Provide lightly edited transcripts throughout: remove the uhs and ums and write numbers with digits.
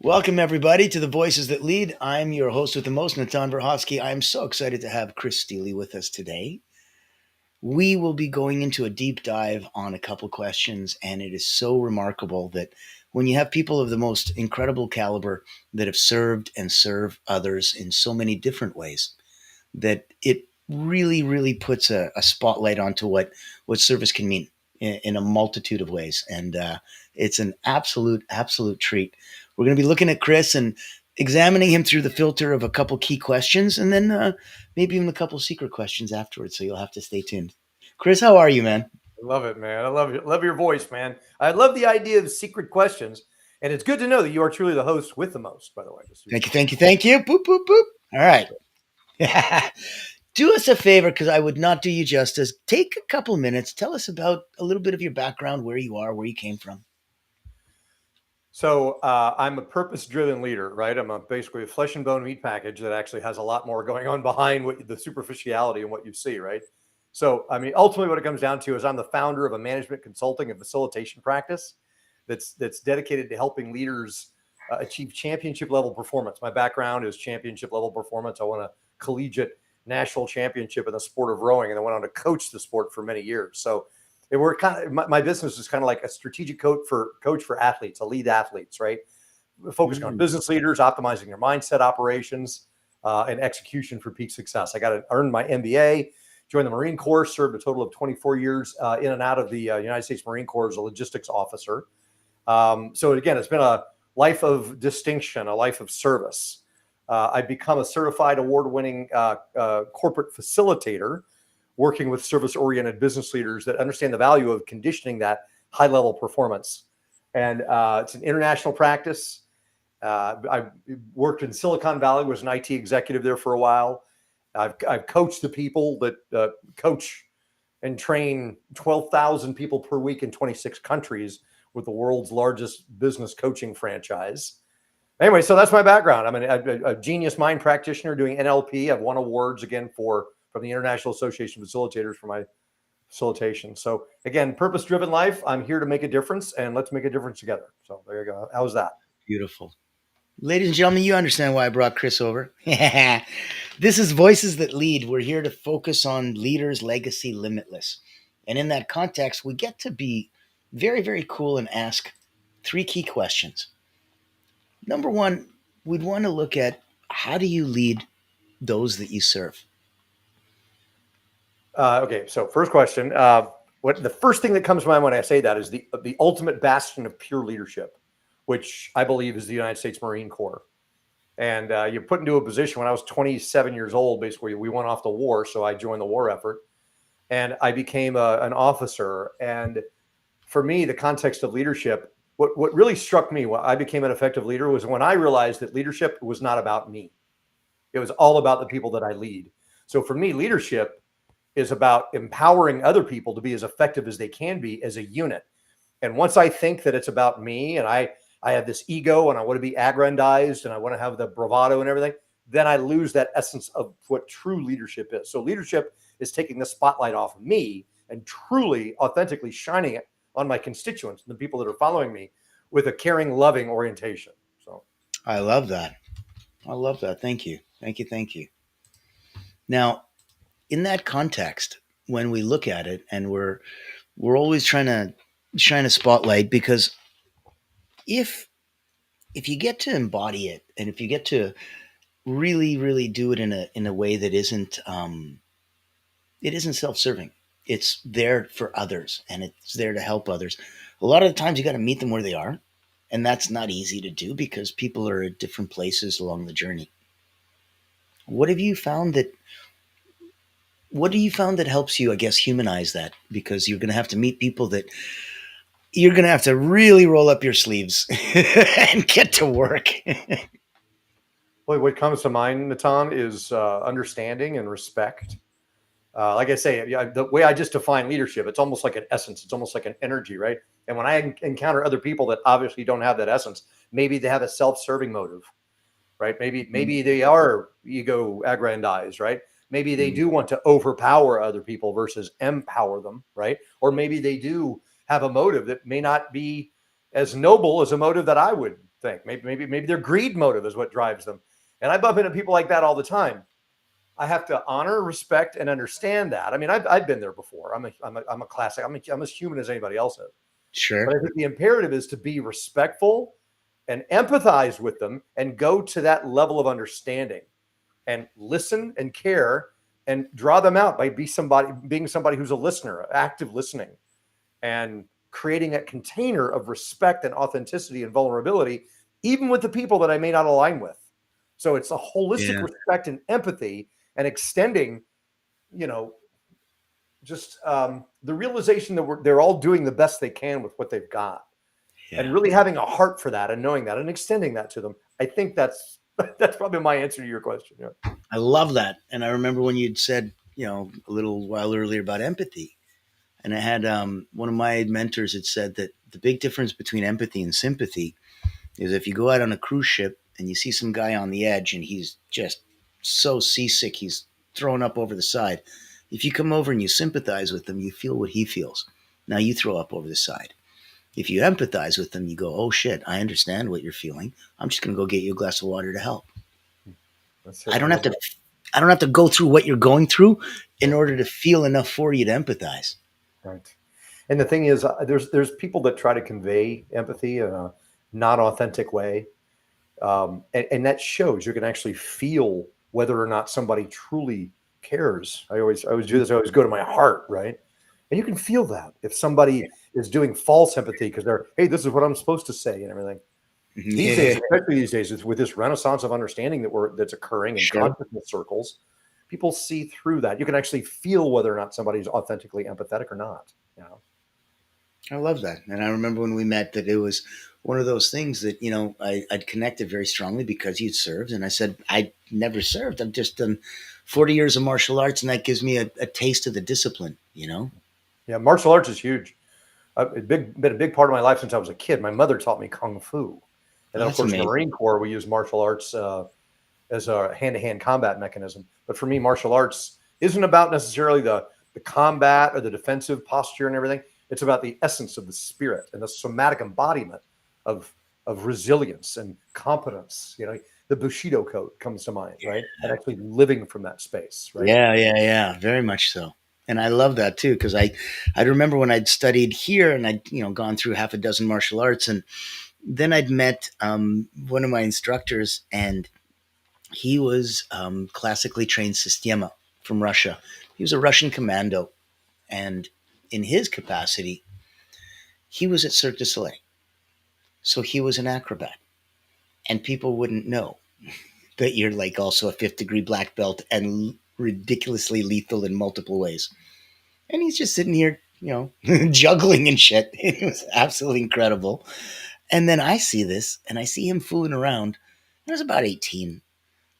Welcome, everybody, to the Voices That Lead. I'm your host with the most, Natan Verhovsky. I'm so excited to have Chris Steely with us today. We will be going into a deep dive on a couple questions, and it is so remarkable that when you have people of the most incredible caliber that have served and serve others in so many different ways, that it really puts a spotlight onto what service can mean in a multitude of ways. And it's an absolute treat. We're going to be looking at Chris and examining him through the filter of a couple key questions, and then maybe even a couple secret questions afterwards. So you'll have to stay tuned. Chris, how are you, man? I love it, man. I love your voice, man. I love the idea of secret questions, and it's good to know that you are truly the host with the most. By the way, just Thank you. Boop, boop, boop. All right. Do us a favor, because I would not do you justice. Take a couple minutes. Tell us about a little bit of your background, where you are, where you came from. So I'm a purpose-driven leader, right? Basically a flesh and bone meat package that actually has a lot more going on behind the superficiality and what you see, right? So I mean, ultimately, what it comes down to is I'm the founder of a management consulting and facilitation practice that's dedicated to helping leaders achieve championship level performance. My background is championship level performance. I won a collegiate national championship in the sport of rowing, and I went on to coach the sport for many years. So we're kind of my business is kind of like a strategic coach for athletes, elite athletes, right? Focusing on business leaders, optimizing their mindset, operations, and execution for peak success. I got to earn my MBA, joined the Marine Corps, served a total of 24 years in and out of the United States Marine Corps as a logistics officer. So again, it's been a life of distinction, a life of service. I've become a certified award-winning corporate facilitator, working with service-oriented business leaders that understand the value of conditioning that high-level performance. And it's an international practice. I worked in Silicon Valley, was an IT executive there for a while. I've coached the people that coach and train 12,000 people per week in 26 countries with the world's largest business coaching franchise. Anyway, so that's my background. I'm a genius mind practitioner doing NLP. I've won awards again from the International Association of Facilitators for my facilitation. So again, purpose-driven life. I'm here to make a difference, and let's make a difference together. So there you go. How's that? Beautiful. Ladies and gentlemen, you understand why I brought Chris over. This is Voices That Lead. We're here to focus on leaders' legacy limitless. And in that context, we get to be very cool and ask three key questions. Number one, we'd want to look at, how do you lead those that you serve? Okay, so first question. What the first thing that comes to mind when I say that is the ultimate bastion of pure leadership, which I believe is the United States Marine Corps. And you're put into a position when I was 27 years old. Basically, we went off to war, so I joined the war effort, and I became an officer. And for me, the context of leadership, what really struck me when I became an effective leader was when I realized that leadership was not about me. It was all about the people that I lead. So for me, leadership is about empowering other people to be as effective as they can be as a unit. And once I think that it's about me and I have this ego and I want to be aggrandized and I want to have the bravado and everything, then I lose that essence of what true leadership is. So leadership is taking the spotlight off of me and truly, authentically shining it on my constituents, the people that are following me, with a caring, loving orientation. So I love that. I love that. Thank you. Thank you. Now, in that context, when we look at it, and we're always trying to shine a spotlight, because if you get to embody it, and if you get to really do it in a way that isn't self-serving, it's there for others and it's there to help others. A lot of the times you got to meet them where they are, and that's not easy to do because people are at different places along the journey. What have you found that what do you found that helps you, I guess, humanize that? Because you're going to have to meet people that you're going to have to really roll up your sleeves and get to work. what comes to mind, Natan, is understanding and respect. Like I say, the way I just define leadership, it's almost like an essence. It's almost like an energy, right? And when I encounter other people that obviously don't have that essence, maybe they have a self-serving motive, right? Maybe they are ego aggrandized, right? Maybe they do want to overpower other people versus empower them, right? Or maybe they do have a motive that may not be as noble as a motive that I would think. Maybe their greed motive is what drives them. And I bump into people like that all the time. I have to honor, respect, and understand that. I mean, I've been there before. I'm a classic. I'm as human as anybody else is. But Sure. I think the imperative is to be respectful and empathize with them and go to that level of understanding and listen and care and draw them out by being somebody who's a listener, active listening, and creating a container of respect and authenticity and vulnerability, even with the people that I may not align with. So it's a holistic Yeah. respect and empathy and extending, you know, just the realization that they're all doing the best they can with what they've got, and Yeah. really having a heart for that and knowing that and extending that to them. I think that's that's probably my answer to your question. Yeah. I love that. And I remember when you'd said, a little while earlier about empathy. And I had one of my mentors had said that the big difference between empathy and sympathy is if you go out on a cruise ship and you see some guy on the edge and he's just so seasick, he's thrown up over the side. If you come over and you sympathize with him, you feel what he feels. Now you throw up over the side. If you empathize with them, you go, oh shit, I understand what you're feeling. I'm just going to go get you a glass of water to help. That's I it. I don't have love to that. I don't have to go through what you're going through in Yeah. order to feel enough for you to empathize. Right. And the thing is, there's people that try to convey empathy in a not authentic way, and that shows. You can actually feel whether or not somebody truly cares. I always do this. I always go to my heart, right? And you can feel that if somebody is doing false empathy because they're, hey, this is what I'm supposed to say and everything. These days, Yeah, especially these days, it's with this renaissance of understanding that's occurring in sure. consciousness circles. People see through that. You can actually feel whether or not somebody's authentically empathetic or not. You know. I love that. And I remember when we met that it was one of those things that, I'd connected very strongly because you'd served. And I said, I never served. I've just done 40 years of martial arts, and that gives me a taste of the discipline. Yeah, martial arts is huge. Been a big part of my life since I was a kid. My mother taught me kung fu, and Oh, then of that's course in the amazing. Marine Corps we use martial arts as a hand-to-hand combat mechanism. But for me, martial arts isn't about necessarily the combat or the defensive posture and everything. It's about the essence of the spirit and the somatic embodiment of resilience and competence. You know, the Bushido code comes to mind, right? And actually living from that space, right? Yeah, yeah, yeah. Very much so. And I love that too, because I remember when I'd studied here and I'd, gone through half a dozen martial arts, and then I'd met one of my instructors, and he was classically trained Systema from Russia. He was a Russian commando, and in his capacity, he was at Cirque du Soleil. So he was an acrobat, and people wouldn't know that you're like also a fifth degree black belt and ridiculously lethal in multiple ways. And he's just sitting here, juggling and shit. It was absolutely incredible. And then I see this, and I see him fooling around. I was about 18,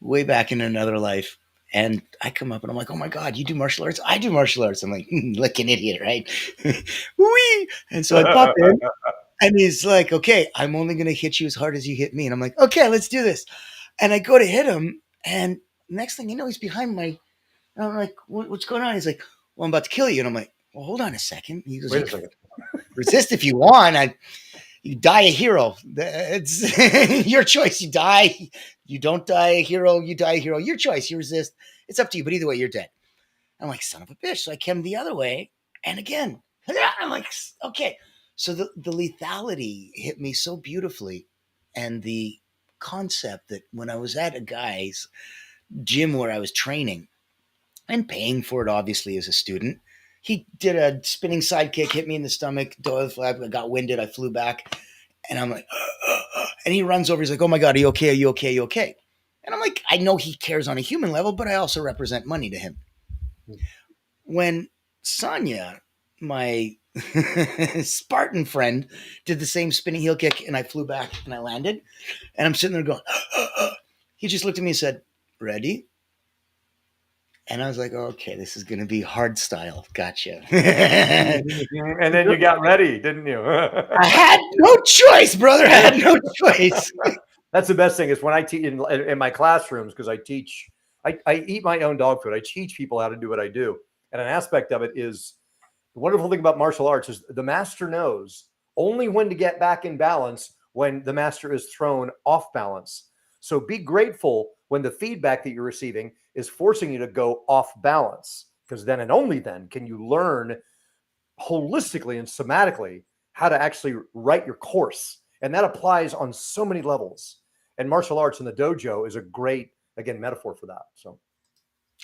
way back in another life. And I come up and I'm like, oh my God, you do martial arts? I do martial arts. I'm like, like an idiot, right? Wee! And so I pop in, and he's like, okay, I'm only going to hit you as hard as you hit me. And I'm like, okay, let's do this. And I go to hit him. And next thing you know, he's behind my. And I'm like, what's going on? He's like, well, I'm about to kill you. And I'm like, well, hold on a second. He goes, Wait you a can second. resist if you want. You die a hero. It's your choice. You die. You don't die a hero. You die a hero. Your choice. You resist. It's up to you. But either way, you're dead. I'm like, son of a bitch. So I came the other way. And again, I'm like, okay. So the lethality hit me so beautifully. And the concept that when I was at a guy's gym where I was training and paying for it, obviously, as a student, he did a spinning sidekick, hit me in the stomach, I got winded, I flew back, and I'm like, and he runs over, he's like, oh my God, are you okay? Are you okay? Are you okay? And I'm like, I know he cares on a human level, but I also represent money to him. When Sonia, my Spartan friend, did the same spinning heel kick, and I flew back and I landed, and I'm sitting there going, he just looked at me and said, ready? And I was like, okay, this is going to be hard style. Gotcha. I And then you got ready, didn't you? had no choice, brother. I had no choice. That's the best thing is when I teach in my classrooms because I teach, I eat my own dog food. I teach people how to do what I do, and an aspect of it is the wonderful thing about martial arts is the master knows only when to get back in balance when the master is thrown off balance. So be grateful when the feedback that you're receiving is forcing you to go off balance, because then and only then can you learn holistically and somatically how to actually write your course. And that applies on so many levels. And martial arts in the dojo is a great, again, metaphor for that. So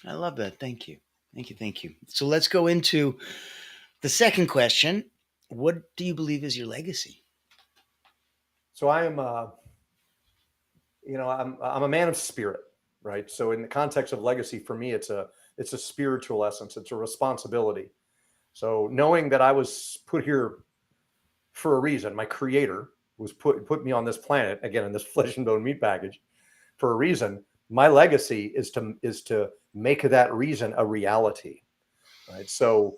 I love that. Thank you. Thank you. Thank you. So let's go into the second question. What do you believe is your legacy? so I am I'm a man of spirit, right? So in the context of legacy, for me, it's a spiritual essence, it's a responsibility. So knowing that I was put here for a reason, my creator was put me on this planet, again, in this flesh and bone meat package, for a reason. My legacy is to make that reason a reality, right? So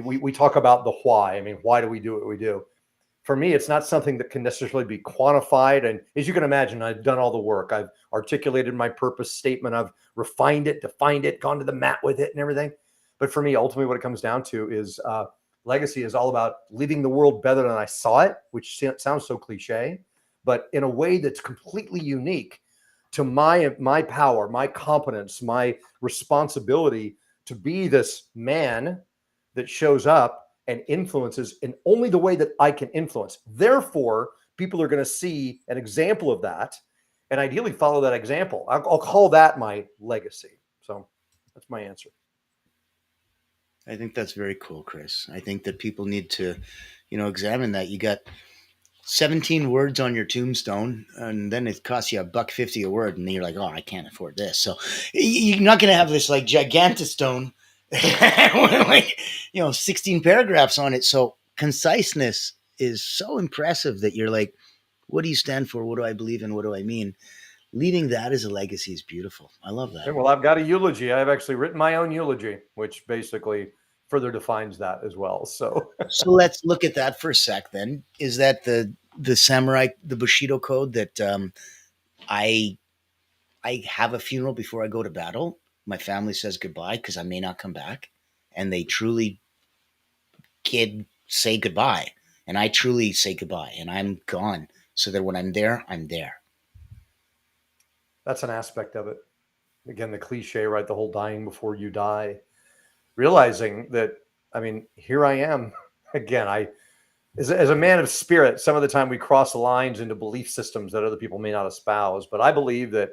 we talk about the why. I mean, why do we do what we do? For me, it's not something that can necessarily be quantified. And as you can imagine, I've done all the work. I've articulated my purpose statement. I've refined it, defined it, gone to the mat with it and everything. But for me, ultimately, what it comes down to is legacy is all about leaving the world better than I saw it, which sounds so cliche, but in a way that's completely unique to my power, my competence, my responsibility to be this man that shows up and influences in only the way that I can influence. Therefore, people are going to see an example of that and ideally follow that example. I'll call that my legacy. So that's my answer. I think that's very cool, Chris. I think that people need to, examine that. You got 17 words on your tombstone, and then it costs you $1.50 a word, and then you're like, oh, I can't afford this. So you're not going to have this like gigantostone with like 16 paragraphs on it. So conciseness is so impressive that you're like, what do you stand for? What do I believe in? What do I mean? Leaving that as a legacy is beautiful. I love that. And well, I've got a eulogy. I've actually written my own eulogy, which basically further defines that as well. So So let's look at that for a sec. Then is that the samurai, the Bushido code that I I have a funeral before I go to battle. My family says goodbye because I may not come back, and they truly kid say goodbye, and I truly say goodbye, and I'm gone, so that when I'm there, I'm there. that's an aspect of it. Again, the cliche, right? The whole dying before you die, realizing that, I mean, here I am again. As a man of spirit, some of the time we cross lines into belief systems that other people may not espouse. But I believe that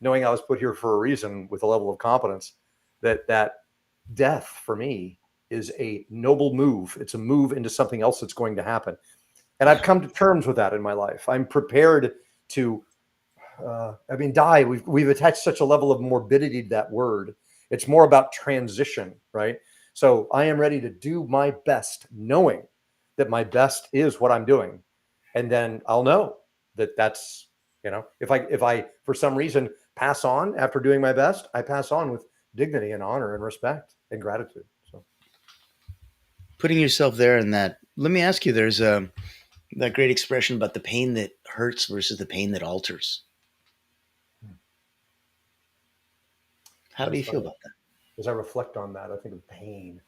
knowing I was put here for a reason with a level of competence, that death for me is a noble move. It's a move into something else that's going to happen. And I've Yeah. come to terms with that in my life. I'm prepared to die. We've attached such a level of morbidity to that word. It's more about transition, right? So I am ready to do my best, knowing that my best is what I'm doing, and then I'll know that that's if I for some reason pass on after doing my best, I pass on with dignity and honor and respect and gratitude. So Putting yourself there in that. Let me ask you. There's that great expression about the pain that hurts versus the pain that alters. How do that's you feel funny. about that? As I reflect on that, I think of pain.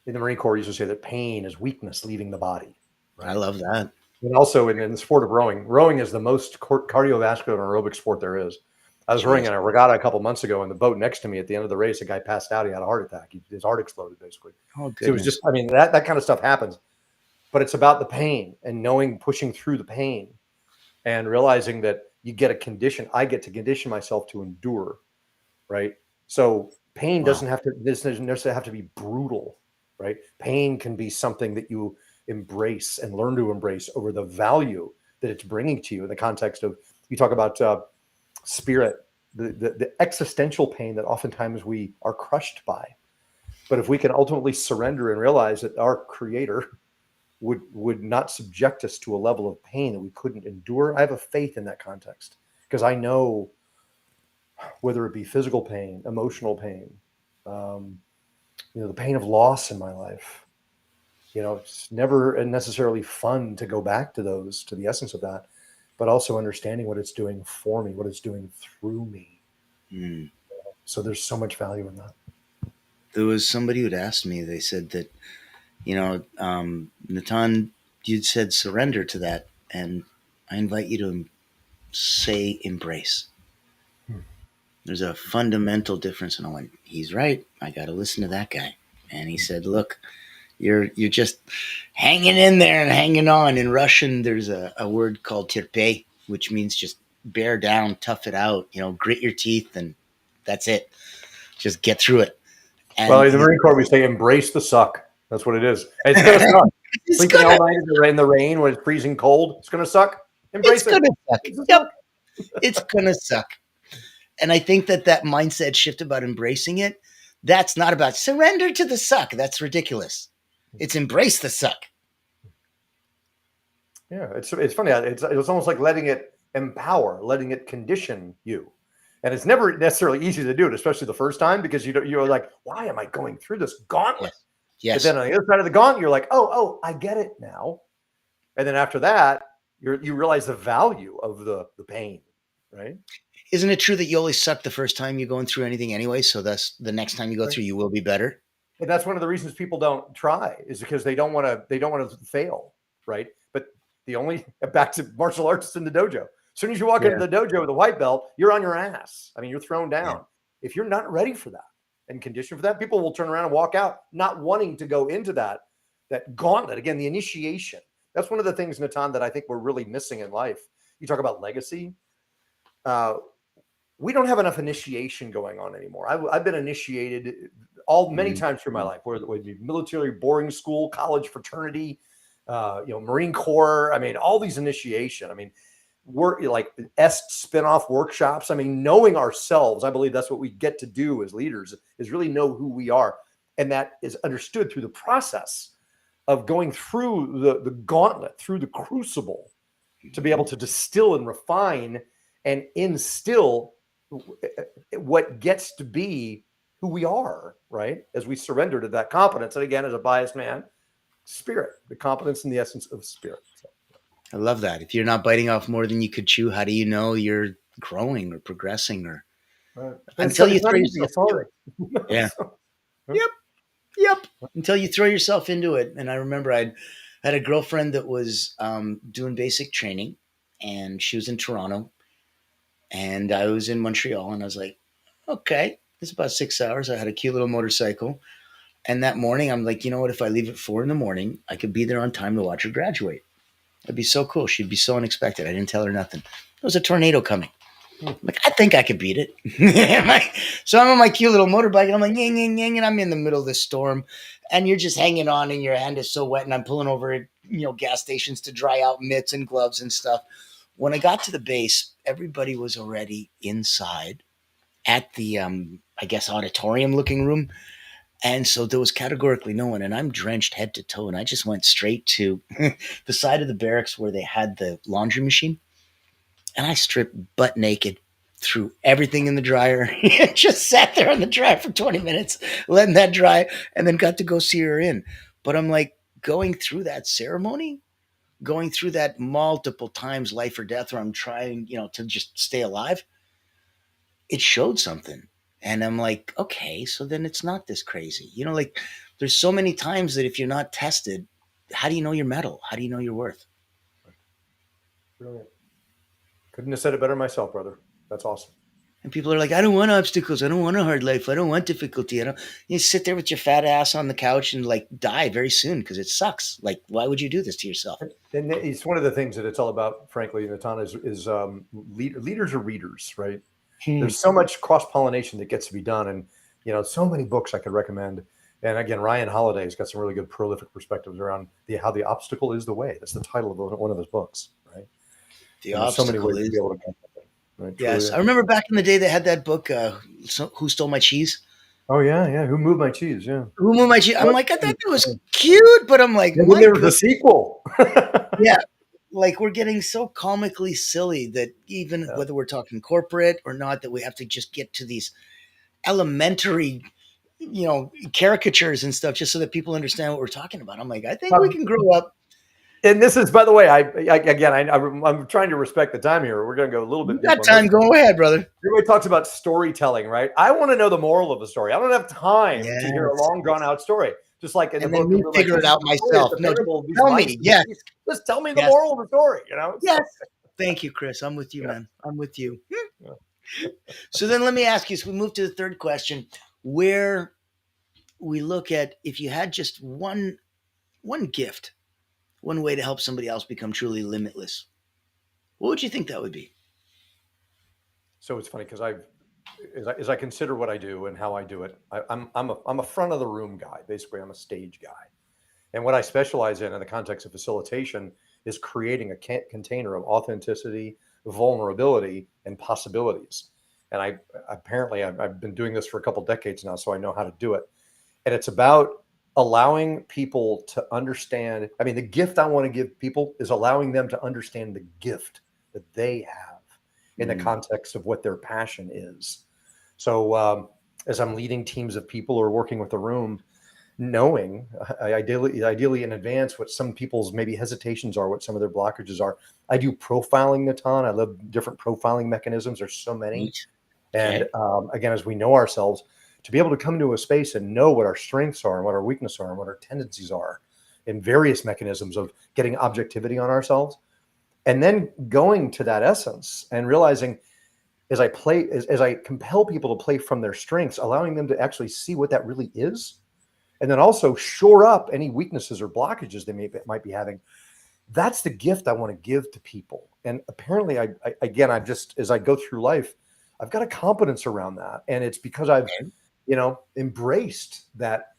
In the Marine Corps, used to say that pain is weakness leaving the body, I right? love that. And also in the sport of rowing, rowing is the most cardiovascular and aerobic sport there is. I was rowing Jeez. in a regatta a couple months ago, and the boat next to me at the end of the race, a guy passed out. He had a heart attack. His heart exploded, basically. Oh So it was goodness. just, I mean, that kind of stuff happens. But it's about the pain and knowing, pushing through the pain and realizing that you get a condition. I get to condition myself to endure, right? So pain Wow. doesn't necessarily have to be brutal, right? Pain can be something that you embrace and learn to embrace over the value that it's bringing to you in the context of, you talk about spirit, the existential pain that oftentimes we are crushed by. But if we can ultimately surrender and realize that our creator would not subject us to a level of pain that we couldn't endure, I have a faith in that context, because I know, whether it be physical pain, emotional pain, um, the pain of loss in my life. It's never necessarily fun to go back to those, to the essence of that, but also understanding what it's doing for me, what it's doing through me. Mm. So there's so much value in that. There was somebody who'd asked me. They said that Natan, you'd said surrender to that, and I invite you to say embrace. There's a fundamental difference. And I went, he's right. I got to listen to that guy. And he said, look, you're just hanging in there and hanging on. In Russian, there's a word called terpe, which means just bear down, tough it out, grit your teeth, and that's it. Just get through it. Well, And in the Marine Corps, we say embrace the suck. That's what it is. It's going to it's suck. Sleeping gonna all night in the rain when it's freezing cold. It's going to suck. it's Embrace it. gonna suck. It's a Yep, suck. it's gonna suck. And I think that mindset shift about embracing it, that's not about surrender to the suck. That's ridiculous. It's embrace the suck. Yeah, it's funny. It's almost like letting it empower, letting it condition you. And it's never necessarily easy to do it, especially the first time, because you're like, why am I going through this gauntlet? Yes. Yes. But then on the other side of the gauntlet, you're like, oh, I get it now. And then after that, you realize the value of the pain, right? Isn't it true that you always suck the first time you're going through anything anyway? So that's the next time you go through, you will be better. And that's one of the reasons people don't try, is because they don't want to fail, right? But the only back to martial arts in the dojo. As soon as you walk into the dojo with a white belt, you're on your ass. I mean, you're thrown down. Yeah. If you're not ready for that and conditioned for that, people will turn around and walk out, not wanting to go into that gauntlet. Again, the initiation. That's one of the things, Natan, that I think we're really missing in life. You talk about legacy. We don't have enough initiation going on anymore. I've been initiated many times through my life, whether it would be military, boarding school, college, fraternity, Marine Corps. I mean, all these initiation. I mean, we're like EST spinoff workshops. I mean, knowing ourselves, I believe that's what we get to do as leaders, is really know who we are. And that is understood through the process of going through the gauntlet, through the crucible, to be able to distill and refine and instill what gets to be who we are, right? As we surrender to that competence. And again, as a biased man, spirit, the competence and the essence of spirit. So. I love that. If you're not biting off more than you could chew, how do you know you're growing or progressing or until you throw yourself into it? Yeah. Yep. Until you throw yourself into it. And I remember I had a girlfriend that was doing basic training, and she was in Toronto, and I was in Montreal, and I was like, okay, it's about 6 hours. I had a cute little motorcycle. And that morning, I'm like, you know what? If I leave at 4 a.m, I could be there on time to watch her graduate. It'd be so cool. She'd be so unexpected. I didn't tell her nothing. There was a tornado coming. I'm like, I think I could beat it. So I'm on my cute little motorbike, and I'm like, yang, yang, yang, and I'm in the middle of this storm, and you're just hanging on, and your hand is so wet, and I'm pulling over at gas stations to dry out mitts and gloves and stuff. When I got to the base, everybody was already inside at the, I guess, auditorium-looking room. And so there was categorically no one, and I'm drenched head to toe, and I just went straight to the side of the barracks where they had the laundry machine, and I stripped butt naked, threw everything in the dryer, and just sat there on the dryer for 20 minutes, letting that dry, and then got to go see her in. But I'm like, going through that ceremony, going through that multiple times, life or death, where I'm trying, to just stay alive, it showed something. And I'm like, okay, so then it's not this crazy. Like there's so many times that if you're not tested, how do you know your mettle? How do you know your worth? Brilliant. Couldn't have said it better myself, brother. That's awesome. And people are like, I don't want obstacles. I don't want a hard life. I don't want difficulty. You sit there with your fat ass on the couch and like die very soon because it sucks. Like, why would you do this to yourself? And it's one of the things that it's all about, frankly, Natan, is leaders are readers, right? There's so much cross-pollination that gets to be done. And, so many books I could recommend. And again, Ryan Holiday's got some really good prolific perspectives around how the obstacle is the way. That's the title of one of those books, right? The obstacle is the way. Right? Yes. Truly. I remember back in the day they had that book, Who Stole My Cheese? Oh, yeah. Who Moved My Cheese? Yeah. Who Moved My Cheese? I'm like, I thought that was cute, but I'm like, and then there was a sequel. Yeah. Like we're getting so comically silly that even whether we're talking corporate or not, that we have to just get to these elementary, caricatures and stuff just so that people understand what we're talking about. I'm like, I think we can grow up. And this is, by the way, I'm trying to respect the time here. We're going to go a little bit. You got time? Go ahead, brother. Everybody talks about storytelling, right? I want to know the moral of the story. I don't have time to hear a long, drawn-out story. Just like in the book, figure it out myself. No, tell me. Yes, just tell me the moral of the story. Yes, Thank you, Chris. I'm with you, Yeah. man. I'm with you. Yeah. So then let me ask you, so we move to the third question, where we look at if you had just one gift, one way to help somebody else become truly limitless, what would you think that would be? So it's funny because as I consider what I do and how I do it, I'm a front of the room guy. Basically, I'm a stage guy. And what I specialize in the context of facilitation is creating a container of authenticity, vulnerability, and possibilities. And I've been doing this for a couple decades now, so I know how to do it. And it's about allowing people to understand. I mean, the gift I want to give people is allowing them to understand the gift that they have in the Mm. context of what their passion is. So, as I'm leading teams of people or working with the room, knowing ideally in advance what some people's maybe hesitations are, what some of their blockages are. I do profiling a ton. I love different profiling mechanisms. There's so many. Neat. And Okay. again, as we know ourselves, to be able to come into a space and know what our strengths are and what our weaknesses are and what our tendencies are in various mechanisms of getting objectivity on ourselves, and then going to that essence and realizing as I compel people to play from their strengths, allowing them to actually see what that really is, and then also shore up any weaknesses or blockages might be having. That's the gift I want to give to people. And apparently, I've just, as I go through life, I've got a competence around that, and it's because I've embraced that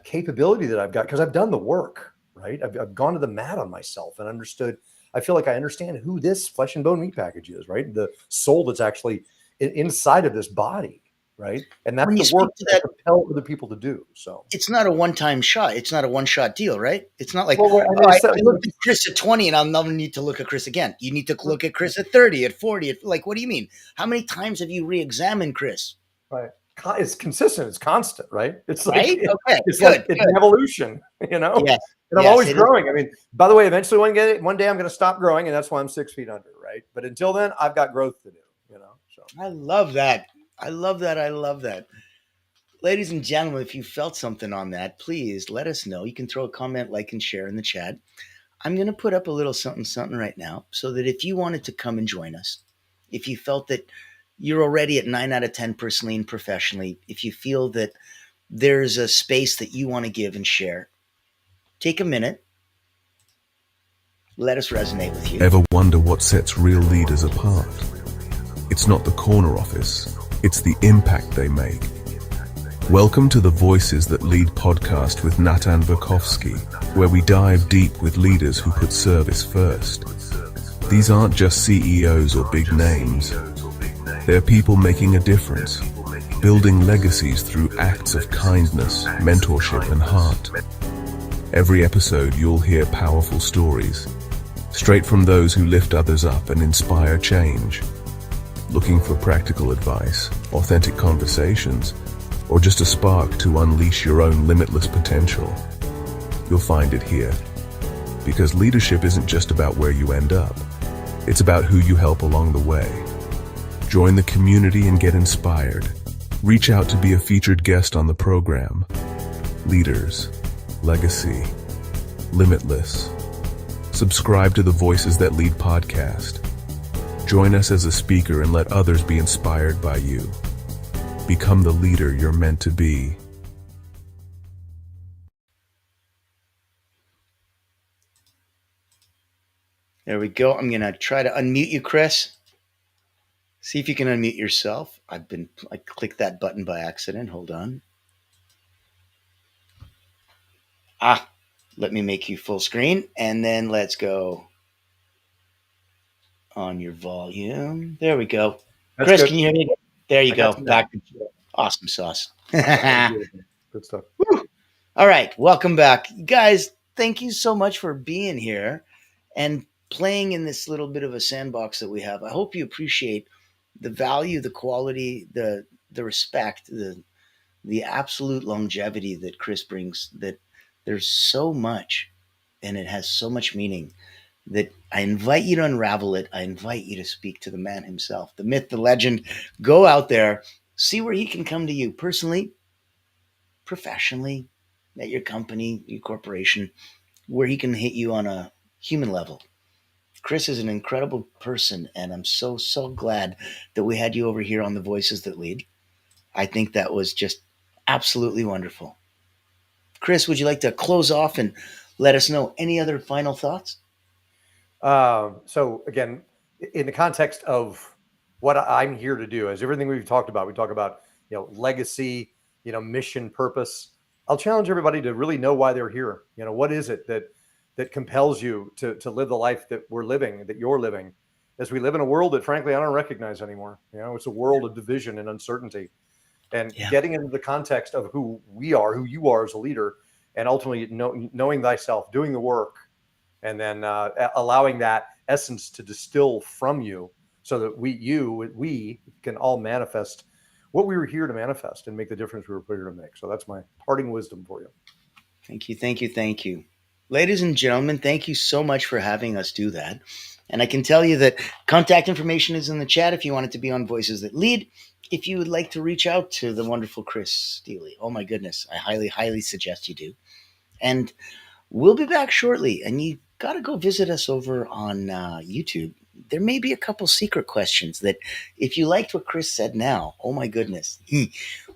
capability that I've got because I've done the work. Right, I've gone to the mat on myself and understood. I feel like I understand who this flesh and bone meat package is. Right, the soul that's actually inside of this body. Right, and that's When you the work speak to that I that, propel other people to do. So. it's not a one-time shot. It's not a one-shot deal, right? It's not like, Well, I oh, mean, I so looked at Chris at 20 and I'll never need to look at Chris again. You need to look at Chris at 30, at 40. Like, what do you mean? How many times have you re-examined Chris? right. It's consistent. It's constant, right? It's like Right? Okay, it's like good, it's good. an evolution, you know. Yes, And I'm yes, always it is. growing. I mean, by the way, eventually one day I'm going to stop growing, and that's why I'm 6 feet under, right? But until then, I've got growth to do, you know. So I love that. I love that. I love that. Ladies and gentlemen, if you felt something on that, please let us know. You can throw a comment, like, and share in the chat. I'm going to put up a little something, something right now so that if you wanted to come and join us, if you felt that you're already at 9 out of 10 personally and professionally, if you feel that there's a space that you want to give and share, take a minute. Let us resonate with you. Ever wonder what sets real leaders apart? It's not the corner office, it's the impact they make. Welcome to the Voices That Lead podcast with Natan Verkovsky, where we dive deep with leaders who put service first. These aren't just CEOs or big names. They're people making a difference, building legacies through acts of kindness, mentorship, and heart. Every episode you'll hear powerful stories, straight from those who lift others up and inspire change. Looking for practical advice, authentic conversations, or just a spark to unleash your own limitless potential? You'll find it here. Because leadership isn't just about where you end up, it's about who you help along the way. Join the community and get inspired. Reach out to be a featured guest on the program. Leaders, Legacy, Limitless. Subscribe to the Voices That Lead podcast. Join us as a speaker and let others be inspired by you. Become the leader you're meant to be. There we go. I'm going to try to unmute you, Chris. See if you can unmute yourself. I clicked that button by accident. Hold on. Let me make you full screen, and then let's go on your volume. There we go. that's Chris, good. can you hear me? There you I got go. you now. Back. Yeah, Awesome sauce. beautiful. Good stuff. All right. Welcome back. Guys, thank you so much for being here and playing in this little bit of a sandbox that we have. I hope you appreciate the value, the quality, the respect, the absolute longevity that Chris brings, that there's so much and it has so much meaning that I invite you to unravel it. I invite you to speak to the man himself, the myth, the legend. Go out there, see where he can come to you personally, professionally, at your company, your corporation, where he can hit you on a human level. Chris is an incredible person, and I'm so, so glad that we had you over here on the Voices That Lead. I think that was just absolutely wonderful. Chris, would you like to close off and let us know any other final thoughts? So again, in the context of what I'm here to do, as everything we've talked about, we talk about, legacy, mission, purpose. I'll challenge everybody to really know why they're here. What is it that compels you to live the life that we're living, that you're living, as we live in a world that frankly I don't recognize anymore. It's a world of division and uncertainty. And Yeah. getting into the context of who we are, who you are as a leader, and ultimately knowing thyself, doing the work, and then allowing that essence to distill from you so that we can all manifest what we were here to manifest and make the difference we were here to make. So that's my parting wisdom for you. Thank you, thank you, thank you. Ladies and gentlemen, thank you so much for having us do that. And I can tell you that contact information is in the chat if you want it to be on Voices That Lead. If you would like to reach out to the wonderful Chris Steely, oh my goodness, I highly, highly suggest you do. And we'll be back shortly. And you got to go visit us over on YouTube. There may be a couple secret questions that, if you liked what Chris said now, oh my goodness,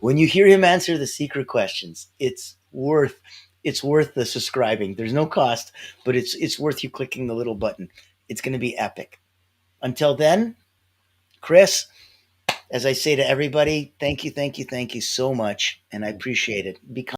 when you hear him answer the secret questions, it's worth the subscribing. There's no cost, but it's worth you clicking the little button. It's going to be epic. Until then, Chris, as I say to everybody, thank you so much, and I appreciate it. Be